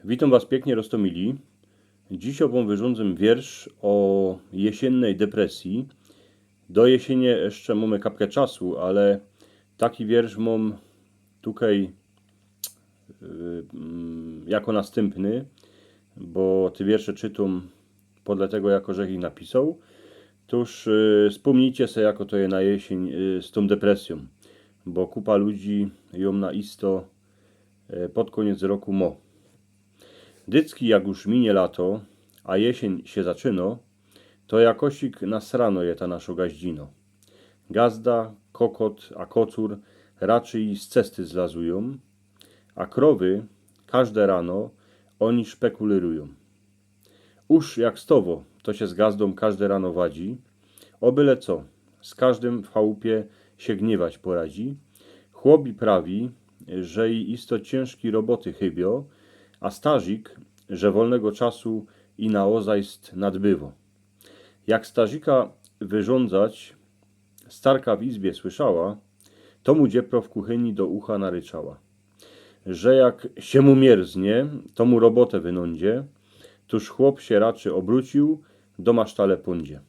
Witam Was pięknie, Rostomili. Dziś Wam wyrządzę wiersz o jesiennej depresji. Do jesieni jeszcze mamy kapkę czasu, ale taki wiersz mam tutaj jako następny, bo te wiersze czytam podle tego, jako że ich napisał. Toż wspomnijcie sobie, jako to jest na jesień z tą depresją, bo kupa ludzi ją na isto pod koniec roku ma. Dycki, jak już minie lato, a jesień się zaczyna, to jakosik nasrano je ta naszo gaździno. Gazda, kokot, a kocur raczej z cesty zlazują, a krowy każde rano oni szpekulirują. Uż jak stowo, to się z gazdą każde rano wadzi, o byle co, z każdym w chałupie się gniewać poradzi. Chłopi prawi, że i isto ciężki roboty chybio, a stazik, że wolnego czasu i naozajst nadbywo. Jak starzika wyrządzać starka w izbie słyszała, to mu dziepro w kuchyni do ucha naryczała, że jak się mu mierznie, to mu robotę wynądzie, tuż chłop się raczy obrócił, do masztale pądzie.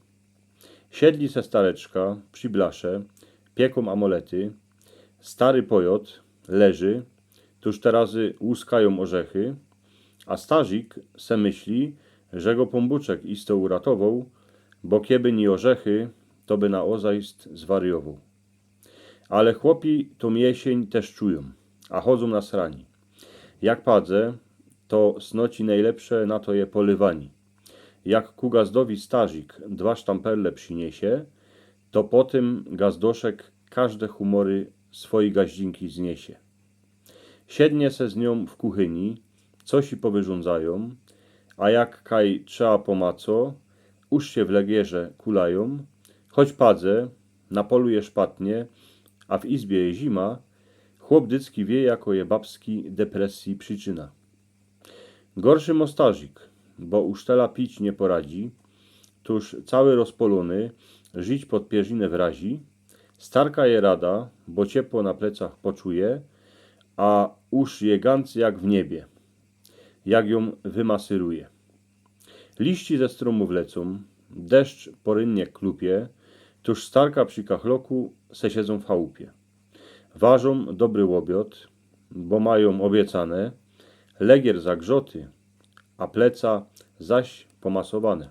Siedli se stareczka przy blasze, pieką amolety, stary pojot leży, tuż terazy łuskają orzechy, a starzik se myśli, że go pombuczek isto uratował, bo kieby ni orzechy, to by naozajst zwariował. Ale chłopi tą jesień też czują, a chodzą na srani. Jak padze, to snoci najlepsze na to je polywani. Jak ku gazdowi starzik 2 sztamperle przyniesie, to po tym gazdoszek każde humory swoi gaździnki zniesie. Siednie se z nią w kuchyni, coś i powyrządzają, a jak kaj trzeba pomaco, uż się w legierze kulają, choć padze, na polu je szpatnie, a w izbie je zima, chłop dycki wie, jako je babski depresji przyczyna. Gorszy mostazik, bo usztela pić nie poradzi, tuż cały rozpolony, żyć pod pierzinę wrazi, starka je rada, bo ciepło na plecach poczuje, a uż je ganz jak w niebie, jak ją wymasyruje. Liści ze stromów lecą, deszcz porynnie klupie, tuż starka przy kachloku se siedzą w chałupie. Ważą dobry łobiot, bo mają obiecane, legier zagrzoty, a pleca zaś pomasowane.